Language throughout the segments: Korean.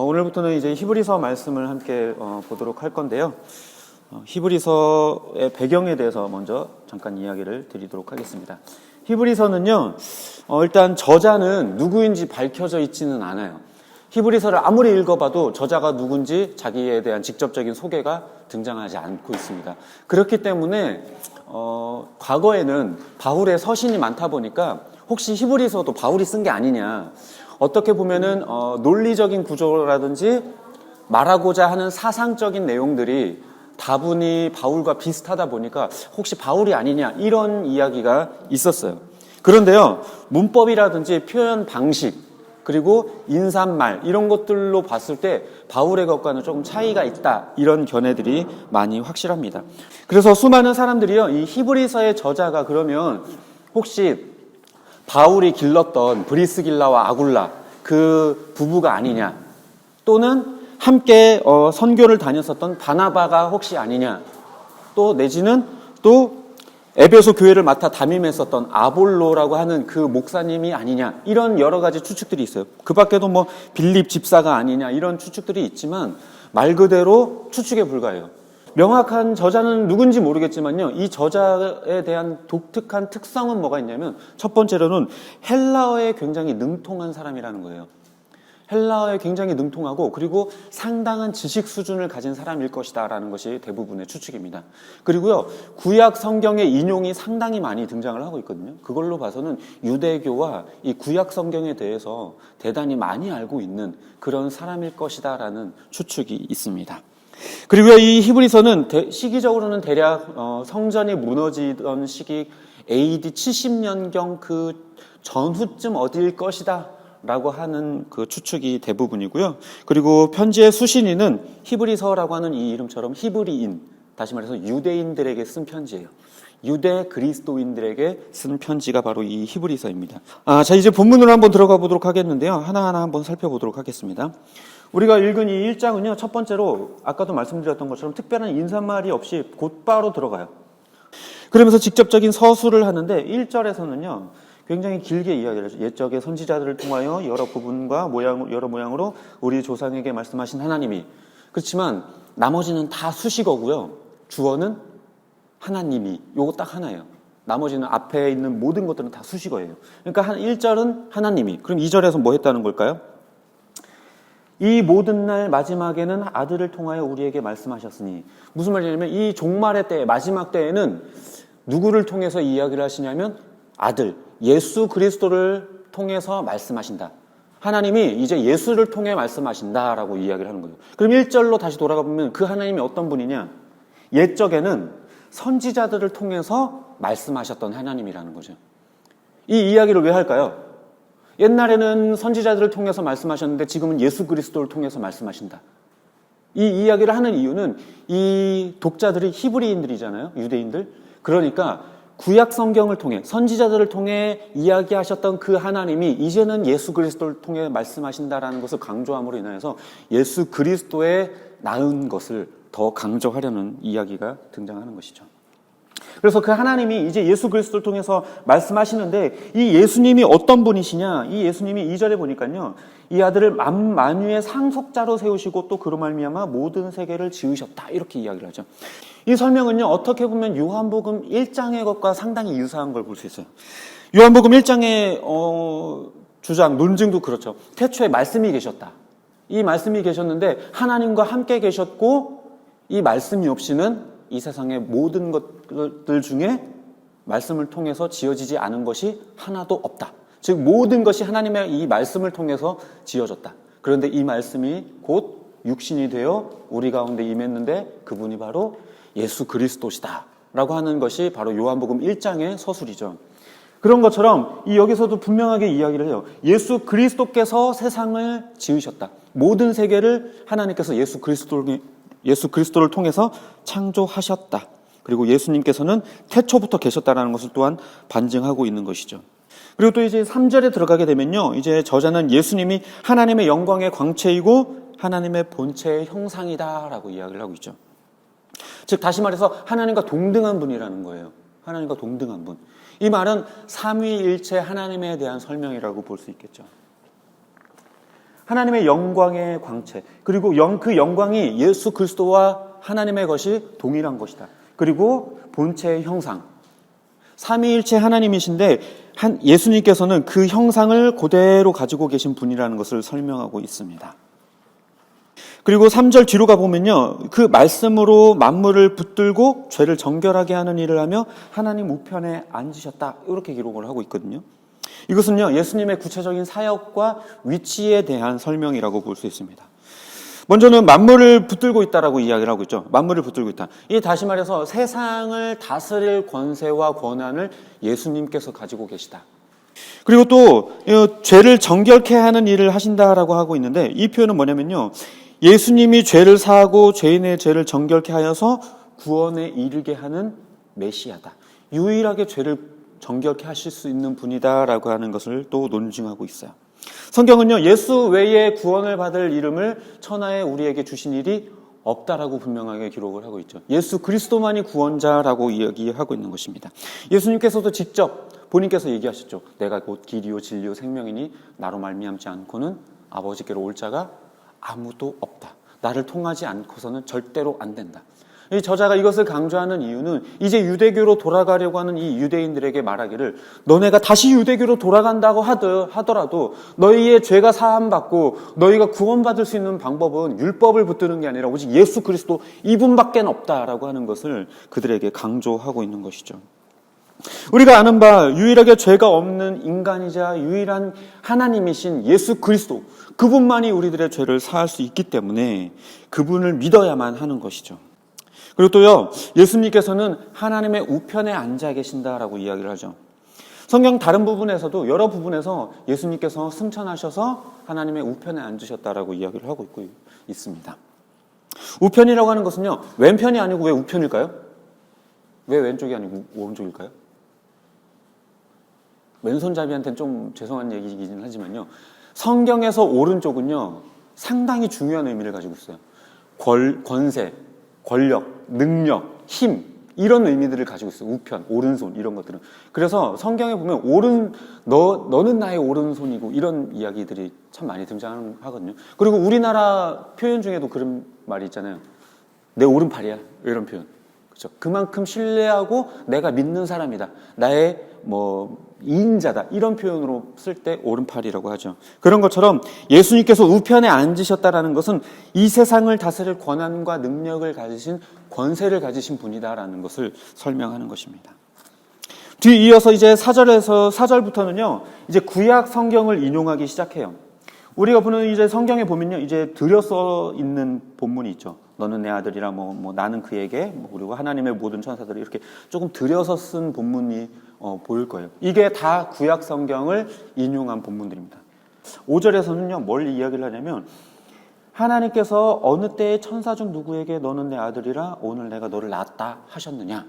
오늘부터는 이제 히브리서 말씀을 함께 보도록 할 건데요. 히브리서의 배경에 대해서 먼저 잠깐 이야기를 드리도록 하겠습니다. 히브리서는요, 일단 저자는 누구인지 밝혀져 있지는 않아요. 히브리서를 아무리 읽어봐도 저자가 누군지 자기에 대한 직접적인 소개가 등장하지 않고 있습니다. 그렇기 때문에 과거에는 바울의 서신이 많다 보니까 혹시 히브리서도 바울이 쓴 게 아니냐, 어떻게 보면은 논리적인 구조라든지 말하고자 하는 사상적인 내용들이 다분히 바울과 비슷하다 보니까 혹시 바울이 아니냐, 이런 이야기가 있었어요. 그런데요, 문법이라든지 표현 방식, 그리고 인사말, 이런 것들로 봤을 때 바울의 것과는 조금 차이가 있다, 이런 견해들이 많이 확실합니다. 그래서 수많은 사람들이요, 이 히브리서의 저자가 그러면 혹시 바울이 길렀던 브리스길라와 아굴라, 그 부부가 아니냐, 또는 함께 선교를 다녔었던 바나바가 혹시 아니냐, 또 내지는 또 에베소 교회를 맡아 담임했었던 아볼로라고 하는 그 목사님이 아니냐, 이런 여러 가지 추측들이 있어요. 그 밖에도 뭐 빌립 집사가 아니냐, 이런 추측들이 있지만 말 그대로 추측에 불과해요. 명확한 저자는 누군지 모르겠지만요, 이 저자에 대한 독특한 특성은 뭐가 있냐면, 첫 번째로는 헬라어에 굉장히 능통한 사람이라는 거예요. 헬라어에 굉장히 능통하고, 그리고 상당한 지식 수준을 가진 사람일 것이다 라는 것이 대부분의 추측입니다. 그리고요, 구약 성경의 인용이 상당히 많이 등장을 하고 있거든요. 그걸로 봐서는 유대교와 이 구약 성경에 대해서 대단히 많이 알고 있는 그런 사람일 것이다 라는 추측이 있습니다. 그리고 이 히브리서는 시기적으로는 대략 성전이 무너지던 시기 AD 70년경 그 전후쯤 어디일 것이다 라고 하는 그 추측이 대부분이고요. 그리고 편지의 수신인은 히브리서라고 하는 이 이름처럼 히브리인, 다시 말해서 유대인들에게 쓴 편지예요. 유대 그리스도인들에게 쓴 편지가 바로 이 히브리서입니다. 자, 이제 본문으로 한번 들어가 보도록 하겠는데요. 하나하나 한번 살펴보도록 하겠습니다. 우리가 읽은 이 1장은요, 첫 번째로 아까도 말씀드렸던 것처럼 특별한 인사말이 없이 곧바로 들어가요. 그러면서 직접적인 서술을 하는데 1절에서는요, 굉장히 길게 이야기를 하죠. 옛적의 선지자들을 통하여 여러 부분과 여러 모양으로 우리 조상에게 말씀하신 하나님이. 그렇지만 나머지는 다 수식어고요. 주어는 하나님이. 요거 딱 하나예요. 나머지는 앞에 있는 모든 것들은 다 수식어예요. 그러니까 1절은 하나님이. 그럼 2절에서 뭐 했다는 걸까요? 이 모든 날 마지막에는 아들을 통하여 우리에게 말씀하셨으니. 무슨 말이냐면 이 종말의 때, 마지막 때에는 누구를 통해서 이야기를 하시냐면 아들, 예수 그리스도를 통해서 말씀하신다. 하나님이 이제 예수를 통해 말씀하신다라고 이야기를 하는 거예요. 그럼 1절로 다시 돌아가 보면 그 하나님이 어떤 분이냐? 옛적에는 선지자들을 통해서 말씀하셨던 하나님이라는 거죠. 이 이야기를 왜 할까요? 옛날에는 선지자들을 통해서 말씀하셨는데 지금은 예수 그리스도를 통해서 말씀하신다. 이 이야기를 하는 이유는 이 독자들이 히브리인들이잖아요. 유대인들. 그러니까 구약 성경을 통해 선지자들을 통해 이야기하셨던 그 하나님이 이제는 예수 그리스도를 통해 말씀하신다라는 것을 강조함으로 인하여서 예수 그리스도의 나은 것을 더 강조하려는 이야기가 등장하는 것이죠. 그래서 그 하나님이 이제 예수 그리스도를 통해서 말씀하시는데 이 예수님이 어떤 분이시냐? 이 예수님이 2절에 보니까요, 이 아들을 만유의 상속자로 세우시고 또 그로 말미암아 모든 세계를 지으셨다, 이렇게 이야기를 하죠. 이 설명은요, 어떻게 보면 요한복음 1장의 것과 상당히 유사한 걸 볼 수 있어요. 요한복음 1장의 주장, 논증도 그렇죠. 태초에 말씀이 계셨다. 이 말씀이 계셨는데 하나님과 함께 계셨고 이 말씀이 없이는 이 세상의 모든 것들 중에 말씀을 통해서 지어지지 않은 것이 하나도 없다. 즉 모든 것이 하나님의 이 말씀을 통해서 지어졌다. 그런데 이 말씀이 곧 육신이 되어 우리 가운데 임했는데 그분이 바로 예수 그리스도시다 라고 하는 것이 바로 요한복음 1장의 서술이죠. 그런 것처럼 이 여기서도 분명하게 이야기를 해요. 예수 그리스도께서 세상을 지으셨다. 모든 세계를 하나님께서 예수 그리스도를 통해서 창조하셨다. 그리고 예수님께서는 태초부터 계셨다라는 것을 또한 반증하고 있는 것이죠. 그리고 또 이제 3절에 들어가게 되면요, 이제 저자는 예수님이 하나님의 영광의 광채이고 하나님의 본체의 형상이다라고 이야기를 하고 있죠. 즉 다시 말해서 하나님과 동등한 분이라는 거예요. 하나님과 동등한 분. 이 말은 삼위일체 하나님에 대한 설명이라고 볼 수 있겠죠. 하나님의 영광의 광채, 그리고 그 영광이 예수 그리스도와 하나님의 것이 동일한 것이다. 그리고 본체의 형상, 삼위일체 하나님이신데 예수님께서는 그 형상을 그대로 가지고 계신 분이라는 것을 설명하고 있습니다. 그리고 3절 뒤로 가보면요, 그 말씀으로 만물을 붙들고 죄를 정결하게 하는 일을 하며 하나님 우편에 앉으셨다, 이렇게 기록을 하고 있거든요. 이것은요, 예수님의 구체적인 사역과 위치에 대한 설명이라고 볼 수 있습니다. 먼저는 만물을 붙들고 있다라고 이야기를 하고 있죠. 만물을 붙들고 있다. 이 다시 말해서 세상을 다스릴 권세와 권한을 예수님께서 가지고 계시다. 그리고 또 죄를 정결케 하는 일을 하신다라고 하고 있는데, 이 표현은 뭐냐면요, 예수님이 죄를 사하고 죄인의 죄를 정결케 하여서 구원에 이르게 하는 메시아다. 유일하게 죄를 정결케 하실 수 있는 분이다라고 하는 것을 또 논증하고 있어요. 성경은요, 예수 외에 구원을 받을 이름을 천하에 우리에게 주신 일이 없다라고 분명하게 기록을 하고 있죠. 예수 그리스도만이 구원자라고 이야기하고 있는 것입니다. 예수님께서도 직접 본인께서 얘기하셨죠. 내가 곧 길이요 진리요 생명이니 나로 말미암지 않고는 아버지께로 올 자가 아무도 없다. 나를 통하지 않고서는 절대로 안 된다. 이 저자가 이것을 강조하는 이유는 이제 유대교로 돌아가려고 하는 이 유대인들에게 말하기를, 너네가 다시 유대교로 돌아간다고 하더라도 너희의 죄가 사함받고 너희가 구원받을 수 있는 방법은 율법을 붙드는 게 아니라 오직 예수 그리스도 이분밖에 없다라고 하는 것을 그들에게 강조하고 있는 것이죠. 우리가 아는 바 유일하게 죄가 없는 인간이자 유일한 하나님이신 예수 그리스도, 그분만이 우리들의 죄를 사할 수 있기 때문에 그분을 믿어야만 하는 것이죠. 그리고 또요, 예수님께서는 하나님의 우편에 앉아 계신다라고 이야기를 하죠. 성경 다른 부분에서도 여러 부분에서 예수님께서 승천하셔서 하나님의 우편에 앉으셨다라고 이야기를 하고 있습니다. 우편이라고 하는 것은요, 왼편이 아니고 왜 우편일까요? 왜 왼쪽이 아니고 오른쪽일까요? 왼손잡이한테는 좀 죄송한 얘기이긴 하지만요, 성경에서 오른쪽은요 상당히 중요한 의미를 가지고 있어요. 권세, 권력, 능력, 힘, 이런 의미들을 가지고 있어요. 우편, 오른손, 이런 것들은. 그래서 성경에 보면 너는 나의 오른손이고, 이런 이야기들이 참 많이 등장하거든요. 그리고 우리나라 표현 중에도 그런 말이 있잖아요. 내 오른팔이야, 이런 표현. 그렇죠? 그만큼 신뢰하고 내가 믿는 사람이다, 나의 이인자다, 이런 표현으로 쓸 때 오른팔이라고 하죠. 그런 것처럼 예수님께서 우편에 앉으셨다라는 것은 이 세상을 다스릴 권한과 능력을 가지신, 권세를 가지신 분이다라는 것을 설명하는 것입니다. 뒤이어서 이제 4절부터는요, 이제 구약 성경을 인용하기 시작해요. 우리가 보는 이제 성경에 보면요, 이제 들여서 있는 본문이 있죠. 너는 내 아들이라, 나는 그에게, 그리고 하나님의 모든 천사들이, 이렇게 조금 들여서 쓴 본문이 보일 거예요. 이게 다 구약 성경을 인용한 본문들입니다. 5절에서는요, 뭘 이야기를 하냐면, 하나님께서 어느 때에 천사 중 누구에게 너는 내 아들이라 오늘 내가 너를 낳았다 하셨느냐?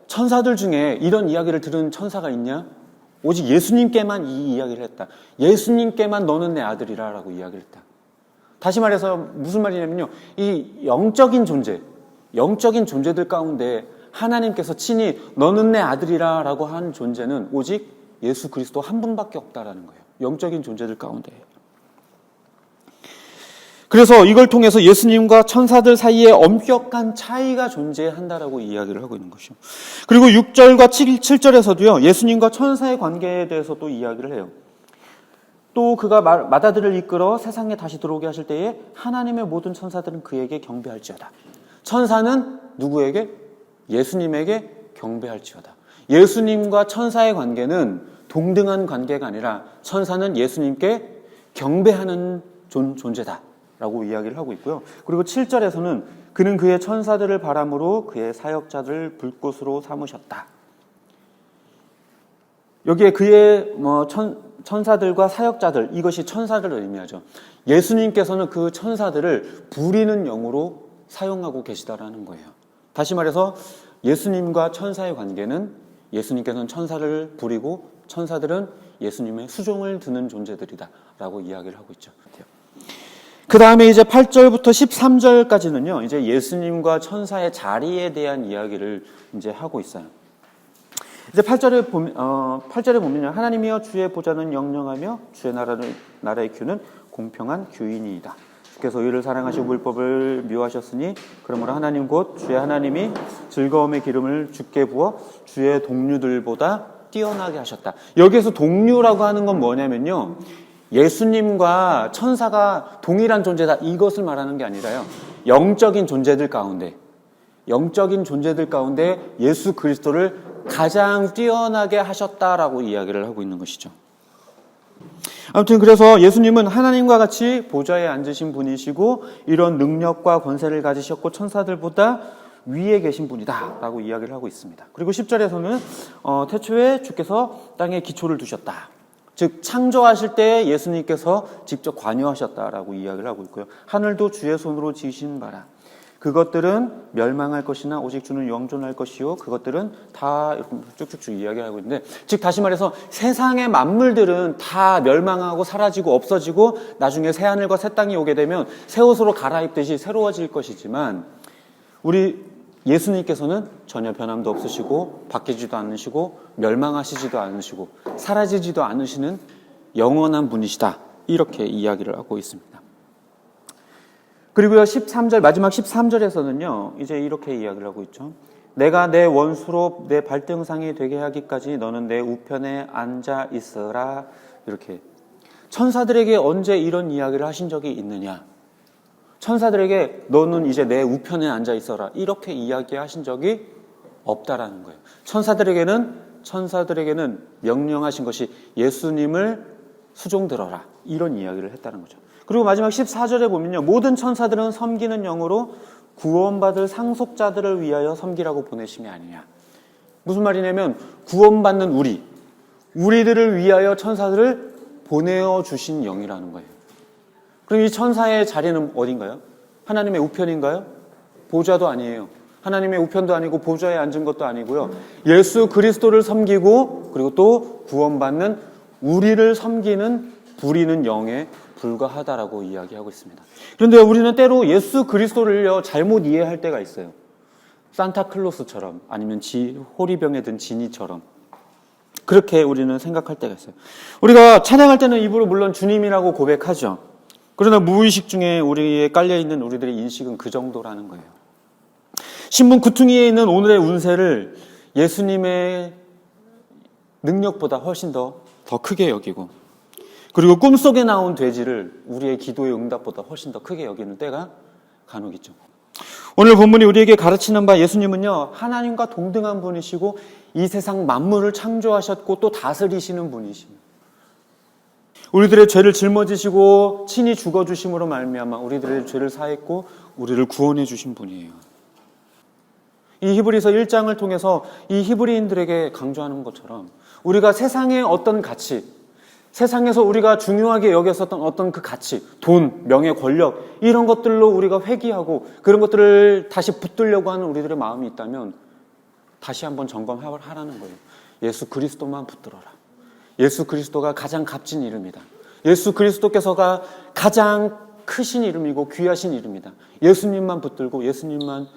천사들 중에 이런 이야기를 들은 천사가 있냐? 오직 예수님께만 이 이야기를 했다. 예수님께만 너는 내 아들이라 라고 이야기를 했다. 다시 말해서 무슨 말이냐면요, 이 영적인 존재들 가운데 하나님께서 친히 너는 내 아들이라 라고 한 존재는 오직 예수 그리스도 한 분밖에 없다라는 거예요. 영적인 존재들 가운데. 그래서 이걸 통해서 예수님과 천사들 사이에 엄격한 차이가 존재한다라고 이야기를 하고 있는 것이죠. 그리고 6절과 7절에서도요, 예수님과 천사의 관계에 대해서 또 이야기를 해요. 또 그가 마다들을 이끌어 세상에 다시 들어오게 하실 때에 하나님의 모든 천사들은 그에게 경배할지어다. 천사는 누구에게? 예수님에게 경배할지어다. 예수님과 천사의 관계는 동등한 관계가 아니라 천사는 예수님께 경배하는 존재다 라고 이야기를 하고 있고요. 그리고 7절에서는 그는 그의 천사들을 바람으로 그의 사역자들을 불꽃으로 삼으셨다. 여기에 그의 천사들과 사역자들, 이것이 천사들을 의미하죠. 예수님께서는 그 천사들을 부리는 영으로 사용하고 계시다라는 거예요. 다시 말해서 예수님과 천사의 관계는 예수님께서는 천사를 부리고 천사들은 예수님의 수종을 드는 존재들이다 라고 이야기를 하고 있죠. 그 다음에 이제 8절부터 13절까지는요, 이제 예수님과 천사의 자리에 대한 이야기를 이제 하고 있어요. 이제 8절에 보면요. 하나님이여 주의 보좌는 영영하며 주의 나라의 규는 공평한 규이니이다. 주께서 의를 사랑하시고 불법을 미워하셨으니 그러므로 하나님 곧 주의 하나님이 즐거움의 기름을 주께 부어 주의 동류들보다 뛰어나게 하셨다. 여기에서 동류라고 하는 건 뭐냐면요. 예수님과 천사가 동일한 존재다. 이것을 말하는 게 아니라요. 영적인 존재들 가운데 예수 그리스도를 가장 뛰어나게 하셨다라고 이야기를 하고 있는 것이죠. 아무튼 그래서 예수님은 하나님과 같이 보좌에 앉으신 분이시고 이런 능력과 권세를 가지셨고 천사들보다 위에 계신 분이다 라고 이야기를 하고 있습니다. 그리고 10절에서는 태초에 주께서 땅에 기초를 두셨다. 즉 창조하실 때 예수님께서 직접 관여하셨다라고 이야기를 하고 있고요. 하늘도 주의 손으로 지으신 바라. 그것들은 멸망할 것이나 오직 주는 영존할 것이요 그것들은 다 이렇게 쭉쭉쭉 이야기를 하고 있는데, 즉 다시 말해서 세상의 만물들은 다 멸망하고 사라지고 없어지고 나중에 새 하늘과 새 땅이 오게 되면 새 옷으로 갈아입듯이 새로워질 것이지만 우리 예수님께서는 전혀 변함도 없으시고 바뀌지도 않으시고 멸망하시지도 않으시고 사라지지도 않으시는 영원한 분이시다. 이렇게 이야기를 하고 있습니다. 그리고요 13절 마지막 13절에서는요 이제 이렇게 이야기를 하고 있죠. 내가 내 원수로 내 발등상이 되게 하기까지 너는 내 우편에 앉아 있으라. 이렇게 천사들에게 언제 이런 이야기를 하신 적이 있느냐? 천사들에게 너는 이제 내 우편에 앉아 있어라. 이렇게 이야기하신 적이 없다라는 거예요. 천사들에게는 명령하신 것이 예수님을 수종들어라. 이런 이야기를 했다는 거죠. 그리고 마지막 14절에 보면요. 모든 천사들은 섬기는 영으로 구원받을 상속자들을 위하여 섬기라고 보내심이 아니냐. 무슨 말이냐면 구원받는 우리들을 위하여 천사들을 보내어주신 영이라는 거예요. 그럼 이 천사의 자리는 어딘가요? 하나님의 우편인가요? 보좌도 아니에요. 하나님의 우편도 아니고 보좌에 앉은 것도 아니고요. 예수 그리스도를 섬기고 그리고 또 구원받는 우리를 섬기는 부리는 영에 불과하다라고 이야기하고 있습니다. 그런데 우리는 때로 예수 그리스도를요 잘못 이해할 때가 있어요. 산타클로스처럼 아니면 호리병에 든 지니처럼 그렇게 우리는 생각할 때가 있어요. 우리가 찬양할 때는 입으로 물론 주님이라고 고백하죠. 그러나 무의식 중에 우리에 깔려있는 우리들의 인식은 그 정도라는 거예요. 신문 구퉁이에 있는 오늘의 운세를 예수님의 능력보다 훨씬 더 크게 여기고, 그리고 꿈속에 나온 돼지를 우리의 기도의 응답보다 훨씬 더 크게 여기는 때가 간혹 있죠. 오늘 본문이 우리에게 가르치는 바 예수님은요 하나님과 동등한 분이시고 이 세상 만물을 창조하셨고 또 다스리시는 분이십니다. 우리들의 죄를 짊어지시고 친히 죽어주심으로 말미암아 우리들의 죄를 사했고 우리를 구원해 주신 분이에요. 이 히브리서 1장을 통해서 이 히브리인들에게 강조하는 것처럼 우리가 세상의 어떤 가치, 세상에서 우리가 중요하게 여겼었던 어떤 그 가치, 돈, 명예, 권력 이런 것들로 우리가 회귀하고 그런 것들을 다시 붙들려고 하는 우리들의 마음이 있다면 다시 한번 점검하라는 거예요. 예수 그리스도만 붙들어라. 예수 그리스도가 가장 값진 이름이다. 예수 그리스도께서가 가장 크신 이름이고 귀하신 이름이다. 예수님만 붙들고 예수님만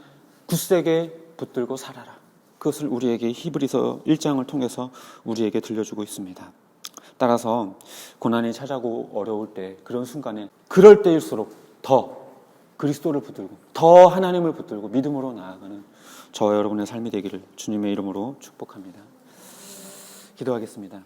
굳세게 붙들고 살아라. 그것을 우리에게 히브리서 1장을 통해서 우리에게 들려주고 있습니다. 따라서 고난이 찾아오고 어려울 때 그런 순간에 그럴 때일수록 더 그리스도를 붙들고 더 하나님을 붙들고 믿음으로 나아가는 저와 여러분의 삶이 되기를 주님의 이름으로 축복합니다. 기도하겠습니다.